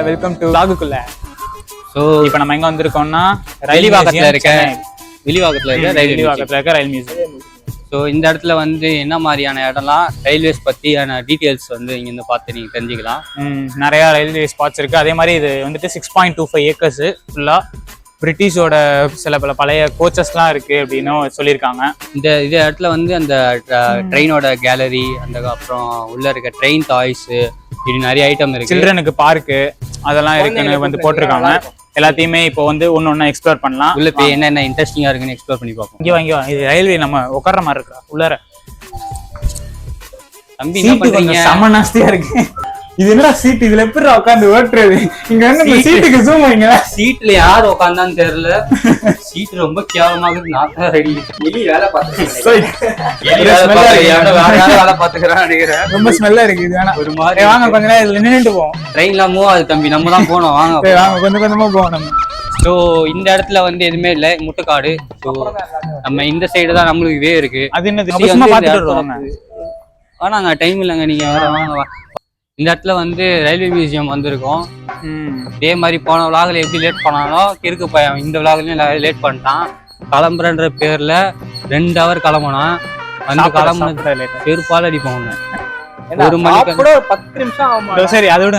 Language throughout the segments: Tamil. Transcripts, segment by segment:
Welcome to லாகுக்குள்ள. ஸோ இப்போ நம்ம எங்க வந்திருக்கோம்னா வெளிவாக்கத்துல இருக்க ரயில் மியூசியம். ஸோ இந்த இடத்துல வந்து என்ன மாதிரியான இடம்லாம் ரயில்வேஸ் பற்றியான டீட்டெயில்ஸ் வந்து இங்கேருந்து பார்த்து நீங்கள் தெரிஞ்சுக்கலாம். நிறையா ரயில்வே ஸ்பாட்ஸ் இருக்குது. அதே மாதிரி இது வந்துட்டு 6.25 ஏக்கர்ஸ் ஃபுல்லாக பிரிட்டிஷோட சில பல பழைய கோச்சஸ்லாம் இருக்குது அப்படின்னு சொல்லியிருக்காங்க. இந்த இடத்துல வந்து அந்த ட்ரெயினோட கேலரி, அந்த அப்புறம் உள்ள இருக்க ட்ரெயின் டாய்ஸு, இப்படி நிறைய ஐட்டம் இருக்குது. சில்ட்ரனுக்கு பார்க்கு அதெல்லாம் இருக்குன்னு வந்து போட்டிருக்காங்க. எல்லாத்தையுமே இப்போ வந்து ஒன்று எக்ஸ்ப்ளோர் பண்ணலாம். உள்ள போய் என்னென்ன இன்ட்ரெஸ்டிங்காக இருக்குன்னு எக்ஸ்ப்ளோர் பண்ணி பார்ப்போம். இங்கே வாங்கி இது ரயில்வே நம்ம உட்கார்ற மாதிரி இருக்கா உள்ளார. தம்பி என்ன பண்றீங்க? செம நாஸ்தியா இருக்கு. இது என்னடா சீட், இதுல எப்படி உட்காந்து ஓட்டுறது? இங்க வந்து சீட்டுக்கு ஜூம் வைங்க. சீட்ல யார் உட்காந்தான்னு தெரியல. சீட் ரொம்ப கேவலமாக நாத்தா ரெடி. எலி வேலை பாத்துக்கிறேன். ரொம்ப ஸ்மெல்லா இருக்கு. இது வேணா ஒரு மாதிரி வாங்க, கொஞ்ச நேரம் இதுல நின்னுட்டு போவோம். ட்ரெயின்ல மூவ் ஆகுது தம்பி, நம்ம தான் போனோம். வாங்க கொஞ்சம் கொஞ்சமா போவோம் நம்ம. ஸோ இந்த இடத்துல வந்து எதுவுமே இல்லை, முட்டுக்காடு. ஸோ நம்ம இந்த சைடு தான் நம்மளுக்கு வே இருக்கு. அது என்னது? ஆனாங்க டைம் இல்லைங்க, நீங்க வேற வாங்க. இந்த இடத்துல வந்து ரயில்வே மியூசியம் வந்திருக்கோம். இதே மாதிரி போன விளாகுல எப்படி லேட் பண்ணாலும் கிறுக்கு பையன் இந்த விளாகுலையும் லேட் பண்ணிட்டான். கிளம்புறன்ற பேர்ல 2 hour கிளம்புனான். வந்து கிளம்புன செருப்பால் அடிப்போம். ஒரு மணிக்கு 10 நிமிஷம் ஆகும். சரி, அதை விட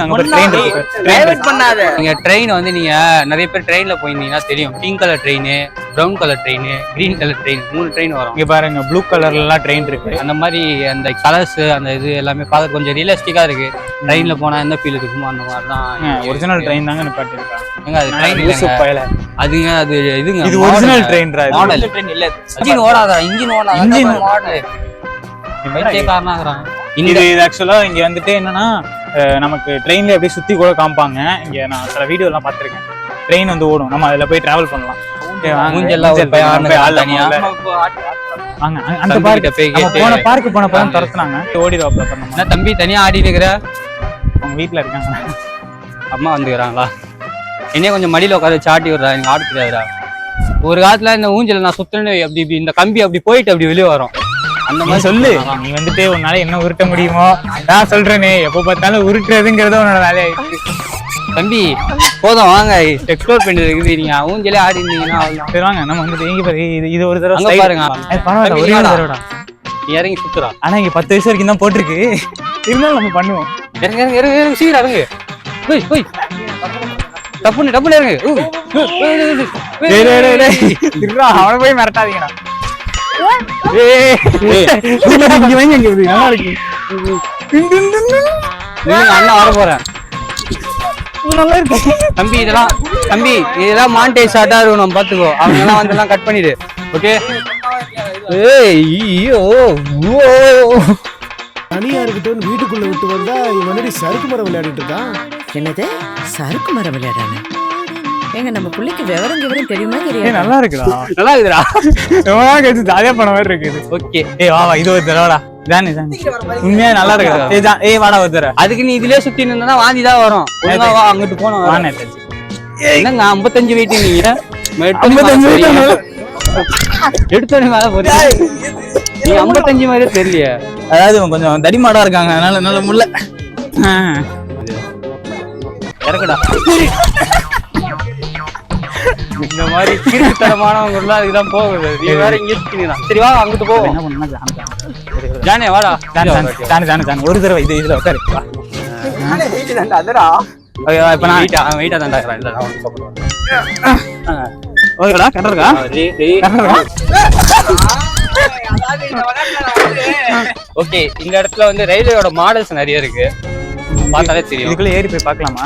நீங்க ட்ரெயின் வந்து நீங்க நிறைய பேர் ட்ரெயின்ல போயிருந்தீங்கன்னா தெரியும். Pink colour train, brown colour train, green colour train, 3 train வரும். இங்க பாருங்க, ப்ளூ கலர்ல எல்லாம் ட்ரெயின் இருக்கு. அந்த மாதிரி அந்த கலர்ஸ், அந்த இது எல்லாமே பார்க்க கொஞ்சம் ரியலிஸ்டிக்கா இருக்கு. ட்ரெயின்ல போனா எந்த ஃபீல் இருக்குமோ அந்த மாதிரி தான். ஒரிஜினல் ட்ரெயின் தாங்க நிப்பாட்டிருக்காங்க. அது ட்ரெயின் அதுங்க, அது இதுங்க, இது ஒரிஜினல் ட்ரெயின். மாடல் ட்ரெயின் இல்ல. இன்ஜின் ஓடாதா? இன்ஜின் மாடல் காரணம். இது ஆக்சுவலா இங்க வந்துட்டு என்னன்னா, நமக்கு ட்ரெயின்ல அப்படியே சுத்தி கூட காமிப்பாங்க. இங்க நான் சில வீடியோ எல்லாம் பாத்திருக்கேன். ட்ரெயின் வந்து ஓடும், நம்ம அதுல போய் டிராவல் பண்ணலாம். அந்த பார்க்கு போனப்ப துரத்துனாங்க. ஓடிடுவாப்ல. தம்பி தனியா ஆடி இருக்கிற? அவங்க வீட்டுல இருக்காங்க. அம்மா வந்துக்கிறாங்களா? என்னைய கொஞ்சம் மடியில உட்காந்து சாட்டி விடுறா, எனக்கு ஆட தெரியாதுடா. ஒரு காலத்துல இந்த ஊஞ்சல நான் சுத்தணும், அப்படி இப்படி இந்த கம்பி அப்படி போயிட்டு அப்படி வெளியே வரும். அந்த மாதிரி சொல்லு. நீ வந்துட்டு உன்னால என்ன உருட்ட முடியுமோ நான் சொல்றேனே. எப்போ பார்த்தாலும் உருட்டுறதுங்கிறத உன்னோட வேலையாயிடுச்சு. தம்பி போதும், வாங்க எக்ஸ்ப்ளோர் பண்ணி இருக்குது. நீங்க ஊஞ்சலே ஆடி இருந்தீங்கன்னா வாங்க, நம்ம வந்துட்டு இங்க பாரு. இது ஒரு தடவை பாருங்க. பரவாயில்ல, ஒரே தடவை நீ இறங்கி சுத்துறா. ஆனா இங்க 10 வயசு வரைக்கும் தான் போட்டிருக்கு. இருந்தாலும் நம்ம பண்ணுவோம். சீக்கிரம் இறங்கு. போய் டப்புன்னு இறங்கு. அவனை போய் மிரட்டாதீங்கடா. அண்ணா வர போறேன். தம்பி இதெல்லாம் மாண்டேஜ் ஷாட்டா இருக்கும், நம்ம பாத்துக்கோ. அவங்க எல்லாம் வந்து எல்லாம் கட் பண்ணிடு. ஓகே. தனியா இருக்கட்டும், வீட்டுக்குள்ள விட்டு வந்தா இவன் சறுக்கு மரம் விளையாடிட்டு இருக்கான். என்னது சறுக்கு மரம் விளையாடானே? ஏங்க நம்ம புள்ளைக்கு விவரம் தெரியுமா? நல்லா இருக்குடா. ஜாலியா பண்ண மாதிரி இருக்குது. ஓகே, வா இது ஒரு தடவைடா. உண்மையா நல்லா இருக்கு. வாடா ஒரு தடவை. அதுக்கு நீ இதுலயே சுத்தி நின்னா வாந்திதான் வரும். அங்கிட்டு போனோம். என்னங்க 55 வெயிட் நீங்க? 55 எடுத்தோடனே மேல போறீங்க. நீ 55 மாதிரியே தெரியலையே. அதாவது கொஞ்சம் தடிமாடா இருக்காங்க, அதனால நல்ல முள்ள இறக்குடா. இந்த மாதிரி கிறுக்குத்தனமானவங்க இதுதான் போகுது. நீ வேற இங்க இருக்கீங்களா? சரி வா, அங்கிட்டு போவோம். ஜானே வாடா. ஜானே ஒரு தடவை இதுல உட்காரு. இப்ப நான் வெயிட்டா தான்டா இருக்கிறேன். ஓகேடா, கரெக்டா இருக்கா? ஓகே, இந்த இடத்துல வந்து ரயில்வேயோட மாடல்ஸ் நிறைய இருக்கு, பார்த்தாலே தெரியும். இதுக்குள்ள ஏறி போய் பார்க்கலாமா?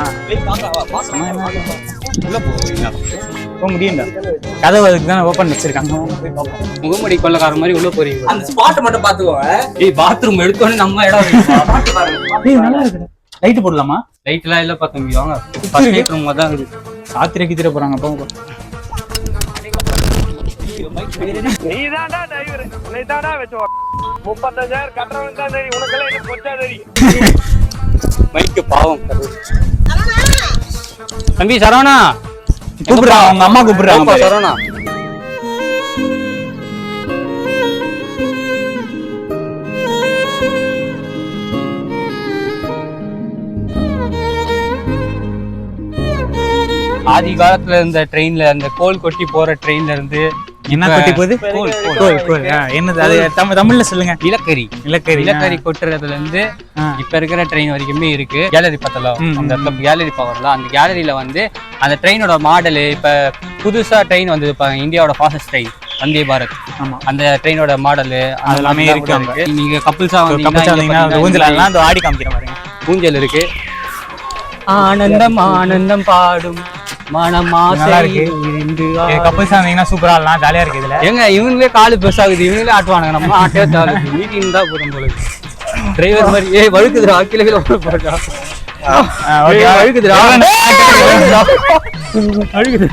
போக முடியும்டா. கதவு அதுக்கு தானே ஓப்பன் வச்சிருக்காங்க. முகமடி கொள்ளக்கார மாதிரி உள்ள போறீங்க. அந்த ஸ்பாட் மட்டும் பாத்துக்கோங்க. பாத்ரூம் எடுத்தோடனே நம்ம இடம் நல்லா இருக்கு. லைட் போடலாமா? லைட் எல்லாம் இல்ல பாத்தீங்க. வாங்க, ஃபர்ஸ்ட் ரூம் தான் இருக்கு. சாத்திர கித்திர போறாங்க. போங்க. நீதான்டா டிரைவர், நீதான்டா வெச்சு 35,000 கட்டறவன் தான் சரி. உனக்கெல்லாம் என்ன பொச்சா சரி. மைக்கு பாவம். தம்பி சரவணா கூப்பிடுறா, அவங்க அம்மா கூப்பிடுறாங்க. சரவணா ஆதி காலத்துல இருந்த ட்ரெயின்ல அந்த கோல் கொட்டி போற ட்ரெயின்ல இருந்து என்ன கொட்டி போகுது? கோல். என்னது அது? தமிழ்ல சொல்லுங்க. நிலக்கரி கொட்டுறதுல இருந்து இப்ப இருக்கிற ட்ரெயின் வரைக்குமே இருக்கு. கேலரி பத்தலாம், அந்த இடத்துல கேலரி பவர்லாம். அந்த கேலரியில வந்து அந்த ட்ரெயினோட மாடலு, இப்ப புதுசா ட்ரெயின் வந்து இந்தியாவோட ஃபாஸ்டஸ்ட் ட்ரெயின் வந்தே பாரத், அந்த ட்ரெயினோட மாடலு அதெல்லாமே இருக்கு. நீங்க கப்புள்ஸா ஊஞ்சலாம் அந்த ஆடி காமிக்கிற பாருங்க. ஊஞ்சல் இருக்கு. ஆனந்தம் ஆனந்தம் பாடும் கப்பல்ஸ் வந்தீங்கன்னா சூப்பரா ஆடலாம், ஜாலியா இருக்கு இதுல. ஏங்க இவங்களே காலு பெருசாகுது, இவங்களே ஆட்டுவானுங்க, நம்ம ஆட்டே தாளு மீட்டிங் தான் போதும் போல. டிரைவர் மாதிரி வழுக்குதுடா, கீழே போடுறா, வழுக்குதுடா, வழுக்குது.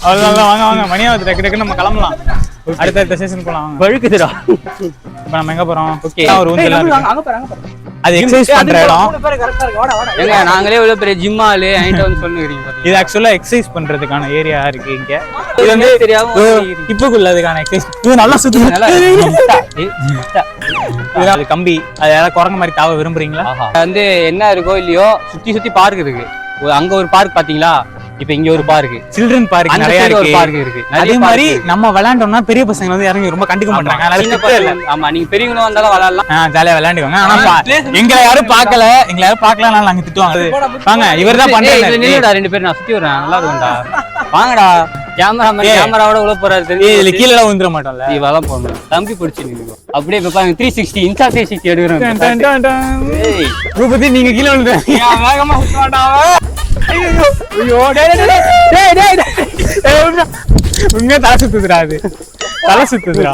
அவ்வளவுதான், வாங்க மணியாவது டக்கு நம்ம கிளம்பலாம், அடுத்த ஸ்டேஷன் போலாம். வழுக்குதுடா. இப்ப நம்ம எங்க போறோம்? ஓகே, ஒரு ஊஞ்சல் அது எக்ஸசைஸ் பண்ற இடம். ஏங்க நாங்களே இவ்வளவு பெரிய ஜிம் ஆளு என்கிட்ட வந்து சொல்லுங்க. இது ஆக்சுவலா எக்ஸசைஸ் பண்றதுக்கான ஏரியா இருக்கு இங்க. இது வந்து தெரியாம இப்பக்குள்ளதுக்கான எக்ஸசைஸ். இது நல்லா சுத்துது. இது கம்பி, அது யாராவது குரங்கு மாதிரி தாவ விரும்புறீங்களா? வந்து என்ன இருக்கோ இல்லையோ சுத்தி பார்க் இருக்கு. அங்க ஒரு பார்க் பாத்தீங்களா, இப்ப இங்க ஒரு பார்க், சில்ட்ரன் பார்க் நிறைய இருக்கு. அதே மாதிரி நம்ம விளையாண்டோம்னா பெரிய பசங்க வந்து இறங்கி ரொம்ப கண்டுக்க மாட்டாங்க. ஆமா, நீங்க பெரியவங்களும் வந்தாலும் விளையாடலாம், ஜாலியா விளையாண்டுவாங்க. ஆனா எங்களை யாரும் பாக்கல நாங்க திட்டுவாங்க. வாங்க, இவர் தான் பண்றாரு. ரெண்டு பேரும் நான் சுத்தி வரேன், நல்லா இருக்கும்டா, வாங்கடா. கேமராவோட உள்ள போறாரு, இதுல கீழே விழுந்துட மாட்டோம்ல, இவெல்லாம் போகணும். தம்பி பிடிச்சி அப்படியே பாருங்க, 360 இன்ஸ்டா 360 எடுக்கிறேன். நீங்க கீழே விழுந்துறீங்க, வேகமா சுத்த மாட்டாங்க. தலை சுத்துதுடா.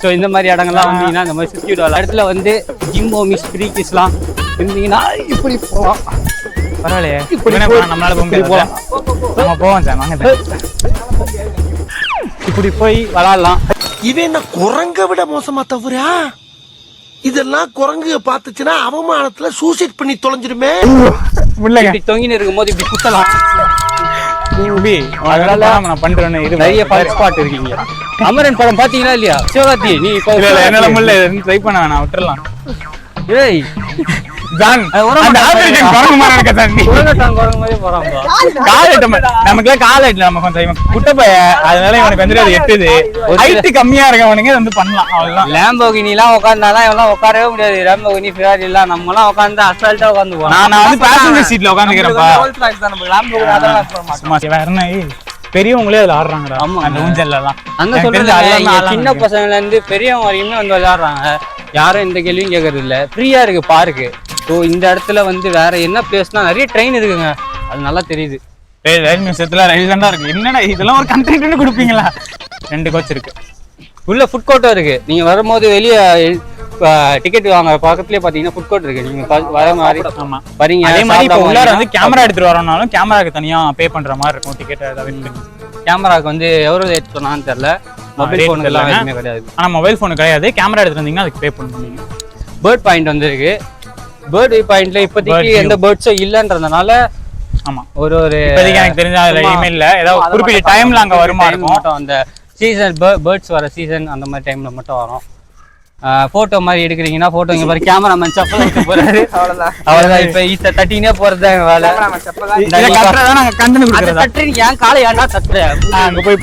ஸோ இந்த மாதிரி இடங்கள்லாம் வந்தீங்கன்னா இந்த மாதிரி சுற்றி விடுவாங்க. இடத்துல வந்து ஜிம்போ மிஸ் ஃப்ரீ கிஸ்லாம் இருந்தீங்கன்னா இப்படி போகலாம். பரவாயில்லையே, நம்மளால போகலாம். நம்ம போவோம் சார், வாங்க இப்படி போய் விளாடலாம். இவன் என்ன குரங்க விட மோசமா தவறா? இதெல்லாம் குரங்கு பார்த்துச்சுன்னா அவமானத்துல சூசைட் பண்ணி தொலைஞ்சிருமே. இப்படி தொங்கின்னு இருக்கும்போது இப்படி குத்தலாம். நான் பண்றேன்னு நிறைய ஃபன் ஸ்பாட் இருக்கீங்க. அமரன் படம் பாத்தீங்களா இல்லையா? சிவகார்த்தி நீ என்னால முடியல, ட்ரை பண்ண வேணாம், விட்டுறலாம். ஏய் கம்மியா இருக்கவனுங்க வந்து பண்ணலாம். அவ்வளவுதான். லேம்போகினி எல்லாம் உட்கார்ந்தாலாம் இவெல்லாம் உட்காரவே முடியாது. லேம்போகினி ஃபெராரி எல்லாம் நம்ம எல்லாம் உட்கார்ந்து அசால்ட்டா உட்காந்துவோம். நான் வந்து பேசஞ்சர் சீட்ல உட்காந்துக்கிறேன்ப்பா. பெரியவங்களே அதுல ஆடுறாங்கடா, அந்த ஊஞ்சல்ல எல்லாம். அந்த சொல்றது சின்ன பசங்கள்ல இருந்து பெரியவங்க வரையுமே வந்து விளையாடுறாங்க. யாரும் எந்த கேள்வியும் கேட்கறது இல்ல, ஃப்ரீயா இருக்கு பார்க்கு. ஸோ இந்த இடத்துல வந்து வேற என்ன பிளேஸ்னா நிறைய ட்ரெயின் இருக்குங்க, அது நல்லா தெரியுது. ரயில் மியூசியத்துல ரயில் தாண்டா இருக்கு. என்னடா இதெல்லாம் ஒரு கண்டென்ட்னு கொடுப்பீங்களா? 2 கோச் இருக்கு, உள்ள ஃபுட் கோர்ட்டும் இருக்கு. நீங்க வரும்போது வெளியே டிக்கெட் வாங்க பக்கத்துலயே பாத்தீங்கன்னா ஃபுட் கோர்ட் இருக்கு. நீங்க வர மாதிரி வரீங்க. அதே மாதிரி இப்போ உள்ளார வந்து கேமரா எடுத்துட்டு வரோம்னாலும் கேமராக்கு தனியா பே பண்ற மாதிரி இருக்கும் டிக்கெட். கேமராக்கு வந்து எவ்வளவு ரேட் சொன்னான்னு தெரியல. மொபைல் ஃபோன் எல்லாம் எதுவுமே கிடையாது. ஆனா மொபைல் ஃபோன் கிடையாது, கேமரா எடுத்துட்டு வந்தீங்கன்னா அதுக்கு பே பண்ணுவீங்க. பேர்ட் பாயிண்ட் வந்து இருக்கு. பேர்ட் பாயிண்ட்ல இப்போதைக்கு எந்த பேர்ட்ஸும் இல்லன்றதுனால ஆமா ஒரு இப்போதைக்கு எனக்கு தெரிஞ்ச இமெயில்ல ஏதாவது குறிப்பிட்ட டைம்ல அங்க வருமா இருக்கும். அந்த சீசன் பேர்ட்ஸ் வர சீசன் அந்த மாதிரி டைம்ல மட்டும் வரும். போட்டோ மாதிரி எடுக்கிறீங்கன்னா போட்டோ இங்க பாரு, கேமராமேன் செப்பல் வச்சு போறாரு. அவ்வளவுதான். இப்ப ஈஸியா தட்டினே போறது வேலை. நாங்க கண்டென்ட் கொடுக்கறதா? தட்டுறீங்க, ஏன் காலை ஏன்டா தட்டுற? அங்க போய்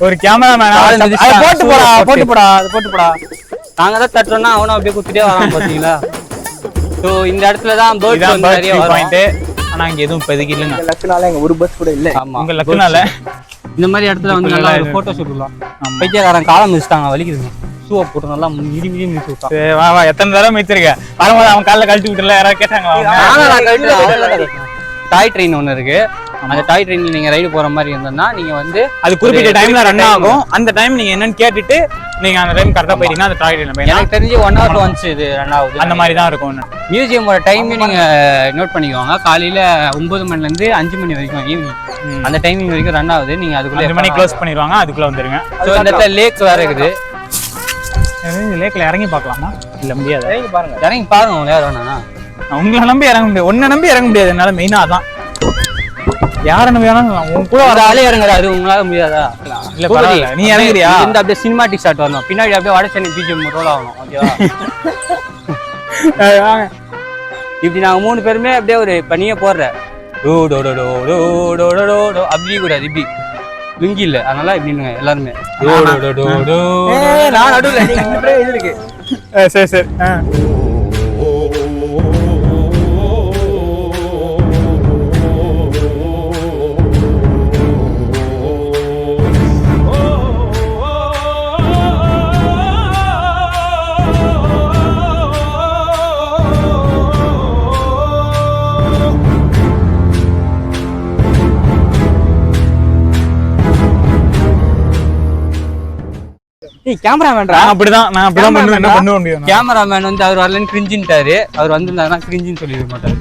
ஒரு கேமராமேன் போட்டு போடா. நாங்க தான் தட்டுறோம்னா அவனும் அப்படியே குத்திட்டே வரான் பாத்தீங்களா? ஸோ இந்த இடத்துல தான் பேர்ட்ஸ் வந்து நிறைய வரும். ஆனா இங்க எதுவும் இப்போதைக்கு இல்லைங்க. லக்குனால எங்க ஒரு பஸ் கூட இல்ல. ஆமா, உங்க லக்குனால இந்த மாதிரி இடத்துல வந்து நல்லா ஒரு போட்டோ ஷூட் பண்ணலாம். பைத்தியக்காரன் காலம் மிதிச்சிட்டாங்க, வலிக்குதுங்க. ஷூவை போட்டு நல்லா மிதி மிதிச்சு விட்டான். வா எத்தனை தடவை மிதிச்சிருக்க? வரும்போது அவன் காலில் கழட்டி விட்டுல யாராவது கேட்டாங்க? டாய் ட்ரெயின் ஒன்று இருக்கு. அந்த டாய் ட்ரெயின்ல நீங்க ரைடு போற மாதிரி இருந்ததுன்னா நீங்க வந்து அது குறிப்பிட்ட டைம்ல ரன் ஆகும். அந்த டைம் நீங்க என்னன்னு கேட்டுட்டு நீங்க அந்த டைம் கரெக்டா போயிட்டீங்கன்னா அந்த டாய் ட்ரெயின்ல போய் எனக்கு தெரிஞ்சு 1 hour once இது ரன் ஆகுது. அந்த மாதிரி தான் இருக்கும். மியூசியமோட டைமையும் நீங்க நோட் பண்ணிக்கோங்க. காலையில 9 மணில இருந்து 5 மணி வரைக்கும் ஈவினிங் அந்த டைமிங் வரைக்கும் ரன் ஆகுது. நீங்க அதுக்குள்ள 5 மணி க்ளோஸ் பண்ணிடுவாங்க, அதுக்குள்ள வந்துருங்க. ஸோ இந்த இடத்துல லேக் வேற இருக்குது. லேக்ல இறங்கி பார்க்கலாமா? இல்ல முடியாது. இறங்கி பாருங்க. யார் வேணா உங்களை நம்பி இறங்க முடியாது, ஒன்ன நம்பி இறங்க முடியாது என்னால. மெயினா அதான் யார நம்ம வேணாம் உன் கூட ஒரு ஆளே இறங்குறாரு உங்களால முடியாதா? இல்ல பரவாயில்ல நீ இறங்குறியா? இந்த அப்படியே சினிமாட்டிக் ஷாட் வரணும், பின்னாடி அப்படியே வடச்சென்னை பிஜிஎம் ரோல் ஆகணும். ஓகேவா? இப்படி நாங்க 3 பேருமே அப்படியே ஒரு பனியே போடுற அப்படி கூடாது, இப்படி லுங்கி இல்ல அதனால இப்படின்னு எல்லாருமே நான் நடுவுல நீங்க 2 பேரும் இது இருக்கு. சரி சரி. கேமராமேன் அப்படிதான் நான் அப்படிதான் பண்ணுவேன். என்ன பண்ண முடியும்? கேமராமேன் வந்து அவர் வரலன்னு கிரிஞ்சின்ட்டாரு. அவர் வந்திருந்தாருன்னா கிரிஞ்சின்னு சொல்லிட மாட்டாரு.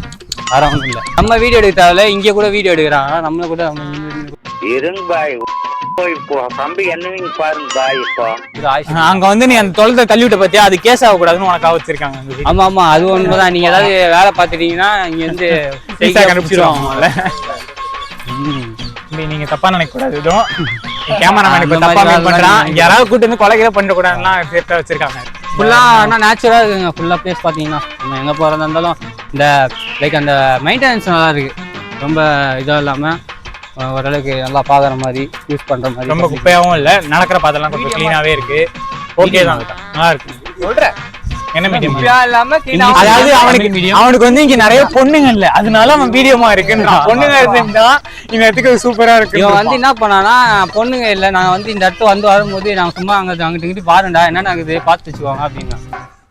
ஆறாவும் இல்ல நம்ம வீடியோ எடுக்க தேவையில்ல, இங்க கூட வீடியோ எடுக்கிறாங்க. நம்மள கூட இருங்க பாய் இப்போ தம்பி என்னவீங்க பாருங்க பாய். இப்போ அங்க வந்து நீ அந்த தொலைத கல்விட்ட பத்தியா அது கேஸ் ஆக கூடாதுன்னு உனக்கு வச்சிருக்காங்க. ஆமா ஆமா அது ஒண்ணுதான். நீங்க ஏதாவது வேலை பார்த்துட்டீங்கன்னா இங்க வந்து கண்டுபிடிச்சிருவாங்கல்ல. நீங்க தப்பா நினைக்க கூடாது. இதுவும் கேமராமேன் இப்ப தப்பா மீன் பண்றான். யாராவது கூட்டு வந்து கொலைகளை பண்ண கூடாதுலாம் சேர்த்து வச்சிருக்காங்க. ஃபுல்லா ஆனா நேச்சுரலா இருக்குங்க. ஃபுல்லா பிளேஸ் பாத்தீங்கன்னா நம்ம எங்க போறதா இருந்தாலும் இந்த லைக் அந்த மெயின்டெனன்ஸ் நல்லா இருக்கு. ரொம்ப இதா இல்லாம ஓரளவுக்கு நல்லா பாக்குற மாதிரி யூஸ் பண்ற மாதிரி. ரொம்ப குப்பையாவும் இல்ல, நடக்கிற பாதெல்லாம் கொஞ்சம் கிளீனாவே இருக்கு. ஓகே தான், நல்லா இருக்கு. சொல்றேன் என்ன மீடியம் இல்லாம அதாவது அவனுக்கு வந்து இங்க நிறைய பொண்ணுங்க இல்ல, அதனால அவன் மீடியமா இருக்குன்னா பொண்ணுங்க இருந்தா இந்த இடத்துக்கு சூப்பரா இருக்கு. இவன் வந்து என்ன பண்ணானா பொண்ணுங்க இல்ல, நான் வந்து இந்த இடத்து வந்து வரும்போது நான் சும்மா அங்கிட்டு இங்கிட்டு பாருண்டா என்ன ஆகுது பார்த்து வச்சுக்கோங்க அப்படின்னா.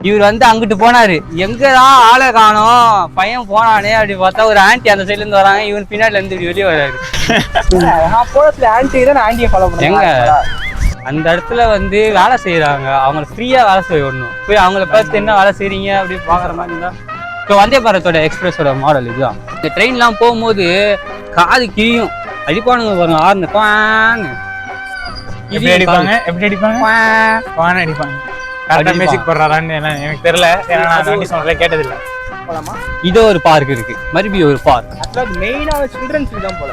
இவர் வந்து அங்கிட்டு போனாரு, எங்கதான் ஆளை காணோம் பையன் போனானே அப்படி பார்த்தா ஒரு ஆன்டி அந்த சைட்ல இருந்து வராங்க. இவன் பின்னாடில இருந்து இப்படி வெளியே வராரு. நான் போறதுல ஆன்டி தான் ஆன்டியை ஃபாலோ பண்ணேன். எங்க அந்த இடத்துல வந்து வேலை செய்யறாங்க, அவங்களை ஃப்ரீயா வேலை செய்ய விடணும். போய் அவங்கள பார்த்து என்ன வேலை செய்றீங்க அப்படி பாக்குற மாதிரி இருந்தா. இப்போ வந்தே பாரத்தோட எக்ஸ்பிரஸோட மாடல் இதுதான். இந்த ட்ரெயின்லாம் போகும்போது காது கிழியும், அடிப்பானுங்க பாருங்க ஆறுன்னு எப்படி அடிப்பாங்க கரெக்டா மியூசிக் போடுறாரான்னு எனக்கு தெரியல. ஏன்னா நான் வண்டி சொன்னதுல கேட்டதில்லை. இதோ ஒரு பார்க் இருக்கு, மறுபடியும் ஒரு பார்க். மெயினா சில்ட்ரன்ஸ் தான் போல.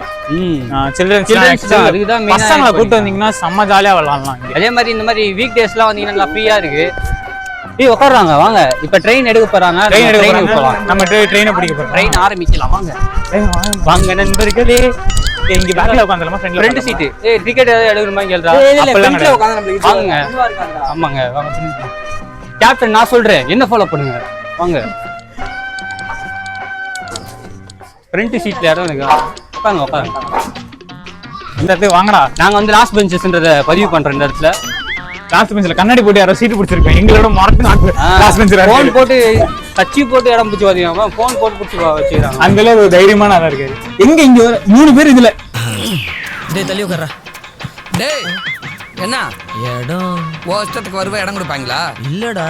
அதுக்குதான் பசங்களை கூப்பிட்டு வந்தீங்கன்னா செம்ம ஜாலியா விளாடலாம். அதே மாதிரி இந்த மாதிரி வீக் டேஸ்லாம் வந்தீங்கன்னா நல்லா ஃப்ரீயா இருக்கு. உட்காடுறாங்க வாங்க. இப்ப ட்ரெயின் எடுக்க போறாங்க, நம்ம ட்ரெயினை பிடிக்க போறோம். ட்ரெயின் ஆரம்பிக்கலாம் வாங்க வாங்க நண்பர்களே. இங்க பேக்ல உட்கார்ந்தலாமா ஃப்ரண்ட் சீட்? டிக்கெட் ஏதாவது எடுக்கணுமா கேள்றா? வாங்க. ஆமாங்க வாங்க. கேப்டன் நான் சொல்றேன் என்ன ஃபாலோ பண்ணுங்க வாங்க. ஃப்ரண்ட் சீட்ல யாரும் உட்காருங்க உட்காருங்க. இந்த இடத்துக்கு வாங்கடா. நாங்க வந்து லாஸ்ட் பெஞ்சஸ்ன்றத பதிவு பண்றோம். இந்த இடத்துல லாஸ்ட் பெஞ்ச்ல கண்ணாடி போட்டு யாரோ சீட் பிடிச்சிருக்கோம். எங்களோட மறந்து லாஸ்ட் பெஞ்ச்ல போன் போட்டு கட்சி போட்டு இடம் பிடிச்சி பாத்தீங்கன்னா போன் போட்டு பிடிச்சி வச்சுக்கிறாங்க. அந்த அளவு ஒரு தைரியமான ஆளா இருக்காரு. எங்க இங்க 3 பேர் இதுல டேய் தள்ளி உட்கார்றா. டேய் என்ன இடம் ஓ இஷ்டத்துக்கு வருவ இடம் கொடுப்பாங்களா? இல்லடா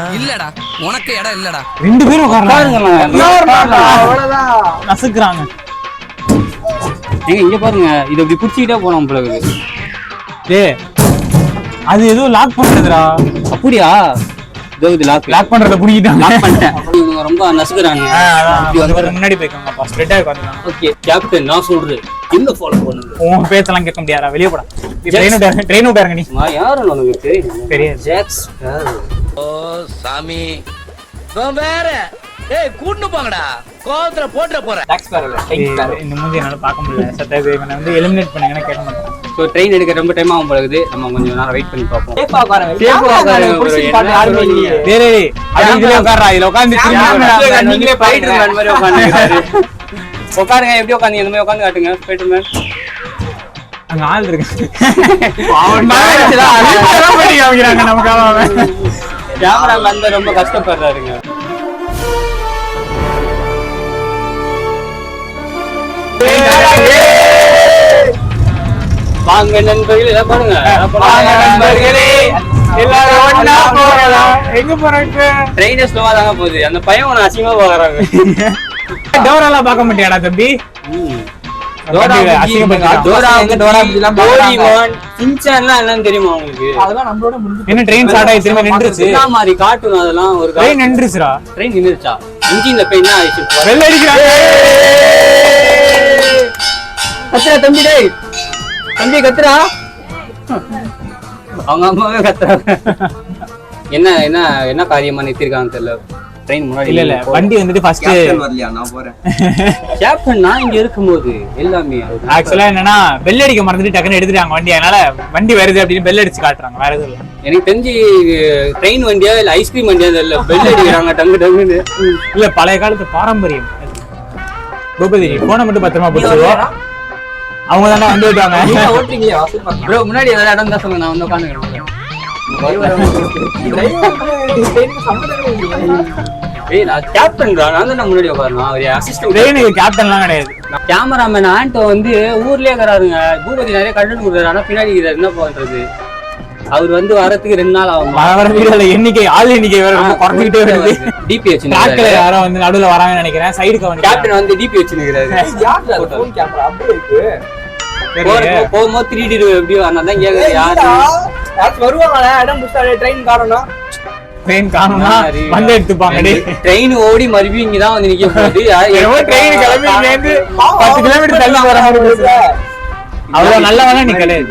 உனக்கு இடம் இல்லடா. 2 பேரும் உட்காருங்க. அவ்வளவுதான் நசுக்குறாங்க. நீங்க இங்க பாருங்க, இது இப்படி புடிச்சிட்டே போனோம் பிறகு. டேய் அது ஏதோ லாக் பண்றதுடா. அப்படியா? இதோ இது லாக் பண்றத புடிக்கிட்டாங்க. லாக் பண்ணிட்டேன். இவங்க ரொம்ப நசுக்குறாங்க. இப்படி வந்து முன்னாடி போய்க்கோங்க. அப்ப ஸ்ட்ரைட்டா உட்காருங்க. ஓகே கேப்டன் நான் சொல்றேன் என்ன ஃபாலோ பண்ணுங்க. உன் பேச்செல்லாம் கேட்க முடியாதா? வெளிய போடா. ட்ரெயின் விட்டாருங்க. நீ யாரும் உனக்கு தெரியாது. ஜாக்ஸ் ஓ சாமி வேற ஏய் கூட்டு போங்கடா கோவத்துல போட்ற போறேன். இந்த மூஞ்சி என்னால பார்க்க முடியல. சத்தது இவனை வந்து எலிமினேட் பண்ணுங்கன்னு கேட்க மாட்டேன். ஸோ ட்ரெயின் எடுக்க ரொம்ப டைம் ஆகும் போகுது. நம்ம கொஞ்சம் நேரம் வெயிட் பண்ணி பார்ப்போம். இதுல உட்கார்றா. இதுல உட்கார்ந்து நீங்களே போயிட்டு இருக்க மாதிரி உட்காந்து உட்காருங்க. எப்படி உட்காந்து இந்த மாதிரி உட்காந்து காட்டுங்க. போயிட்டு மேம் அங்க ஆள் இருக்கு. கேமரா மேன் ரொம்ப கஷ்டப்படுறாருங்க. வாங்க நண்பர்களே பாருங்க. எங்க போறாங்க? ட்ரெயின் ஸ்லோவா தாங்க போகுது. அந்த பையன் உன அசிங்கமா பாக்குறாங்க. டோராலாம் பார்க்க மாட்டியாடா தம்பி? தெரியுமா உங்களுக்கு? என்ன ட்ரெயின் ஸ்டார்ட் ஆயி திரும்ப நின்றுச்சு மாதிரி காட்டும். அதெல்லாம் ஒரு ட்ரெயின் நின்றுச்சுடா. ட்ரெயின் நின்றுச்சா? இன்ஜின்ல பெயின் ஆயிடுச்சு. வெள்ள அடிக்கிறாங்க. கத்துறா தம்பி, டேய் தம்பி கத்துறா. அவங்க அம்மாவே கத்துறாங்க. என்ன என்ன என்ன காரியமா நிறுத்திருக்காங்க தெரியல. ட்ரெயின் முன்னாடி இல்ல வண்டி வந்துட்டு ஃபர்ஸ்ட் வரலையா? நான் போறேன். கேப்டன் நான் இங்க இருக்கும்போது எல்லாமே ஆக்சுவலா என்னன்னா பெல் அடிக்க மறந்துட்டு டக்குன்னு எடுத்துட்டாங்க வண்டி. அதனால வண்டி வருது அப்படின்னு பெல் அடிச்சு காட்டுறாங்க, வேற எதுவும் இல்லை. எனக்கு தெரிஞ்சு ட்ரெயின் வண்டியா இல்ல ஐஸ்கிரீம் வண்டியா இல்ல பெல் அடிக்கிறாங்க டங்கு டங்குன்னு. இல்ல பழைய காலத்து பாரம்பரியம். பூபதி போனை மட்டும் பத்திரமா போட்டுருவோம். அவங்க தானே வந்து விட்டாங்க. ப்ரோ முன்னாடி ஏதாவது இடம் தான் சொல்லுங்க, நான் வந்து உட்காந்துக்கிறேன். ஏய் நான் கேப்டன் தான், நான் தான் முன்னாடி உட்காரணும். அவர் அசிஸ்டன்ட். ட்ரெயினுக்கு கேப்டன்லாம் கிடையாது. கேமராமேன் ஆண்டோ வந்து ஊர்லயே இருக்கிறாருங்க. பூபதி நிறைய கண்டென்ட் கொடுக்குறாரு, ஆனா பின்னாடி இருக்கிறாரு. என்ன பண்றது? அவர் வந்து வரதுக்கு 2 நாள் ஆகும். வர வீடுல எண்ணிக்கை ஆள் எண்ணிக்கை வேற குறைஞ்சிக்கிட்டே வருது. டிபி வச்சு ட்ராக்ல யாரோ வந்து நடுவுல வராங்கன்னு நினைக்கிறேன். சைடு கவனிக்க கேப்டன் வந்து டிபி வச்சு நிக்கிறாரு. கேமரா அப்படியே இருக்கு. போகும்போது 3D எப்படி வரணும் கேக்குது. யாரு வருவாங்களே இடம் புடிச்சாலே ட்ரெயின் காரணம். ட்ரெயின் காணோம்னா வந்து எடுத்துப்பாங்க. ட்ரெயின் ஓடி மறுபடியும் இங்கதான் வந்து நிக்க போகுது. ட்ரெயின் கிளம்பி இங்க இருந்து 10 கிலோமீட்டர் தள்ளி வர மாதிரி. அவ்வளவு நல்லவனா நீ கிடையாது.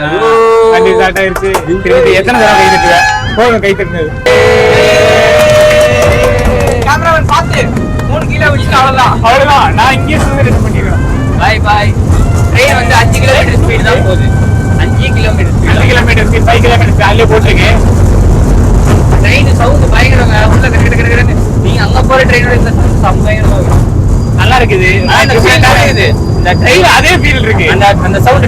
கண்டிப்பா ஸ்டார்ட் ஆயிருச்சு. எத்தனை தடவை கை தட்டுவ? போதும் கை தட்டுனது. கேமராமேன் பாத்து 3 கிலோ விட்டு அவ்வளவுதான். நான் இங்கே சுத்தி பண்ணிடுறேன். பாய் பாய். ட்ரெயின் வந்து 5 கிலோமீட்டர் ஸ்பீடு தான் போகுது. 5 கிலோமீட்டர் 5 கிலோமீட்டர் 5 கிலோமீட்டர் அதுலயே போட்டிருக்கேன். ட்ரெயின் சவுண்ட் பயங்கரங்க. உள்ள கிடக்கு. நீங்க அங்க போற ட்ரெயினோட இந்த சவுண்ட் நல்லா இருக்குது. இந்த ட்ரெயின் அதே ஃபீல் இருக்கு. அந்த சவுண்ட்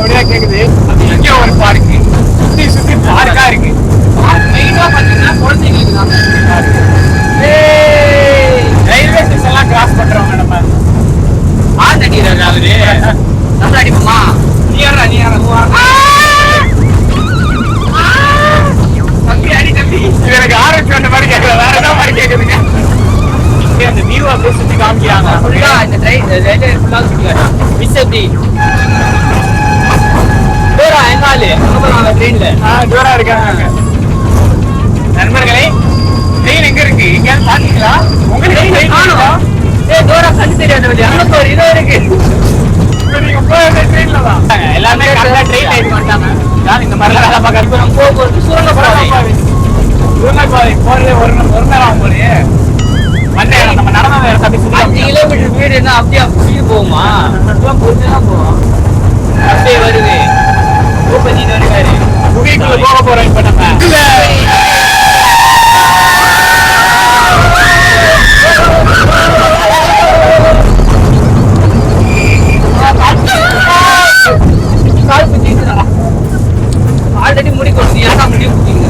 அப்படியே கேக்குது. அது எங்கேயோ ஒரு பார்க்கு சுத்தி சுத்தி பார்க்கா இருக்கு. மெயினா பாத்தீங்கன்னா குழந்தைங்களுக்கு தான். ரயில்வே ஸ்டேஷன் எல்லாம் கிராஸ் பண்றவங்க நம்ம ஆள் அடிக்கிறாரு அவரு. நம்ம அடிப்போமா? நீ யாரா தம்பி அடி தம்பி. இது எனக்கு ஆரம்பிச்சு வந்த மாதிரி கேட்கல, வேற என்ன மாதிரி கேக்குதுங்க. அந்த வியூ அப்படியே சுத்தி காமிக்கிறாங்க. இந்த ட்ரெயின் ரயில்வே ஃபுல்லா சுத்திக்காங்க. மிஸ் எப்படி டோரா எங்காலு அங்க போறாங்க ட்ரெயின்ல. ஜோரா இருக்காங்க. நண்பர்களே ட்ரெயின் எங்க இருக்கு? எங்க பாத்தீங்களா? உங்களுக்கு ட்ரெயின் காணோம். ஏய் டோரா கண்ணு தெரியாது. அங்க ஒரு இதோ இருக்கு. நீங்க போற ட்ரெயின்ல தான் எல்லாமே கரெக்டா ட்ரெயின்ல ஏறி வந்துட்டாங்க. நான் இந்த மாதிரி வேலை பார்க்கறது நம்ம போறது சுரங்க பாதை. சுரங்க பாதை போறது ஒரு நேரம் ஆகும் போது வந்து நம்ம நடந்த இடத்த அப்படி சுத்தி 5 கிலோமீட்டர் ஸ்பீடு என்ன அப்படியே அப்படியே போகுமா? பொறுத்துதான் போவோம். அப்படியே வருது. பூபதி வருவாரு. குகைக்குள்ள போக போறோம் இப்ப நம்ம. ஆல்ரெடி முடி கொடுத்து ஏன்னா முடிய குத்திங்க.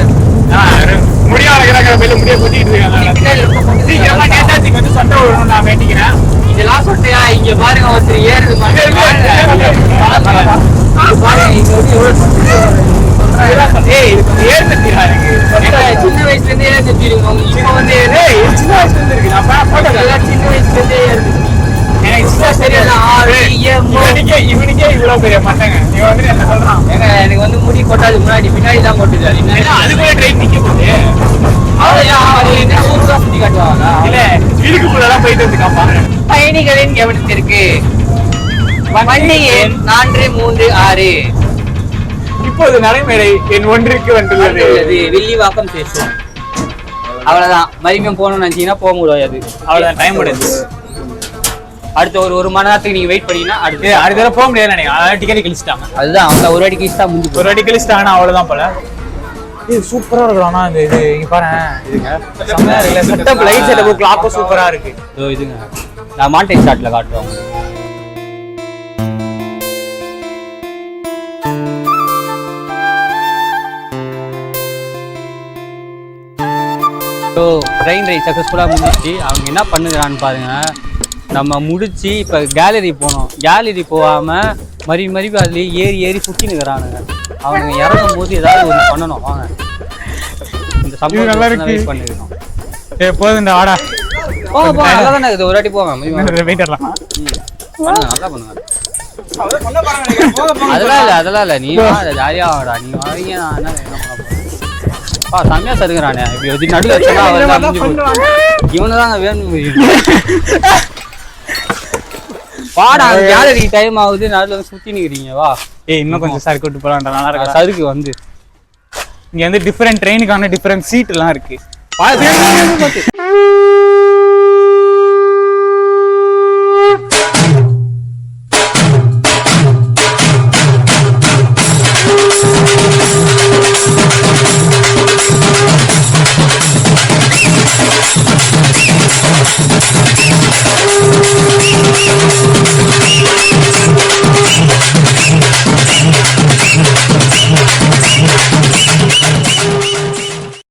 முடியாத கிடக்கிற மேல முடிய கொட்டிட்டு இருக்காங்க. சீக்கிரமா நேதாஜிக்கு வந்து சண்டை விடணும் நான் வேண்டிக்கிறேன். இதெல்லாம் சொன்னையா? இங்க பாருங்க ஒருத்தர் ஏறுது பாருங்க. இங்க வந்து சின்ன வயசுல இருந்தே ஏன் செஞ்சிருக்கோம். இப்ப வந்து சின்ன வயசுல இருந்து இருக்கு. நான் சின்ன வயசுல இருந்தே ஏறுது. எனக்கு தெரியல. இவனுக்கே இவ்வளவு பெரிய மாட்டாங்க. நீ வந்து என்ன சொல்றான்? எனக்கு வந்து முடி கொட்டாது, முன்னாடி பின்னாடி தான் கொட்டுது. அதுக்குள்ள ட்ரெயின் நிக்க போகுது. சுத்தி காட்டுவாங்க. இல்ல வீடுக்குள்ளதான் போயிட்டு வந்துக்காப்பா. பயணிகளின் கவனத்திற்கு வண்டி எண் 436 இப்போது நடைமேடை என் 1க்கு வந்துள்ளது. வில்லிவாக்கம் ஸ்டேஷன். அவ்வளவுதான். மறுபடியும் போகணும்னு நினைச்சீங்கன்னா போக முடியாது. அவ்வளவுதான், டைம் முடிஞ்சு. அடுத்த ஒரு மணி நேரத்துக்கு நீங்க வெயிட் பண்ணீங்கன்னா அடுத்த தடவை போக முடியாது நினைக்கிறேன். அதாவது டிக்கெட் கிழிச்சிட்டாங்க. அதுதான் அவங்க ஒரு வாட்டி கிழிச்சா முடிஞ்சு. ஒரு வாட்டி கிழிச்சிட்டாங்கன்னா அவ்வளவுதான் போல. இது சூப்பரா இருக்கு. ஆனா இந்த இது இங்க பாரு, இதுங்க செட்டப் லைட் செட்டப் கிளாக்கும் சூப்பரா இருக்கு. இதுங்க நான் மாண்டேஜ் ஷாட்ல காட்டுறோம். ஸோ ட்ரெயின் ரைட் சக்ஸஸ்ஃபுல்லாக முடிஞ்சிச்சு. அவங்க என்ன பண்ணுறான்னு பாருங்க. நம்ம முடிச்சு இப்போ கேலரி போனோம். கேலரி போகாமல் மறுபடியும் அதுலேயே ஏறி சுற்றி நிற்கிறானுங்க. அவங்க இறங்கும் போது ஏதாவது ஒன்று பண்ணணும். வாங்க இந்த சம்பவம் வெயிட் பண்ணிருக்கோம். போதுண்டா வாடா. போங்க நல்லா தானே இருக்குது. ஒரு வாட்டி போங்க வெயிட்டர்லாம் நல்லா பண்ணுங்க. அதெல்லாம் இல்லை நீ ஜாலியாக வாடா. நீ வாங்க நான் என்ன செம்மையா தருகிறானே. இப்படி நடுவில் வச்சா இவனை தாங்க வேணும். வாடா கேலரி டைம் ஆகுது நடுவில் வந்து சுத்தி நிக்கிறீங்க வா. ஏய் இன்னும் கொஞ்சம் சறுக்கு விட்டு போலாம்டா, நல்லா இருக்கா? சருக்கு வந்து இங்க வந்து டிஃபரெண்ட் ட்ரெயினுக்கான டிஃபரெண்ட் சீட் எல்லாம் இருக்கு. பார்த்து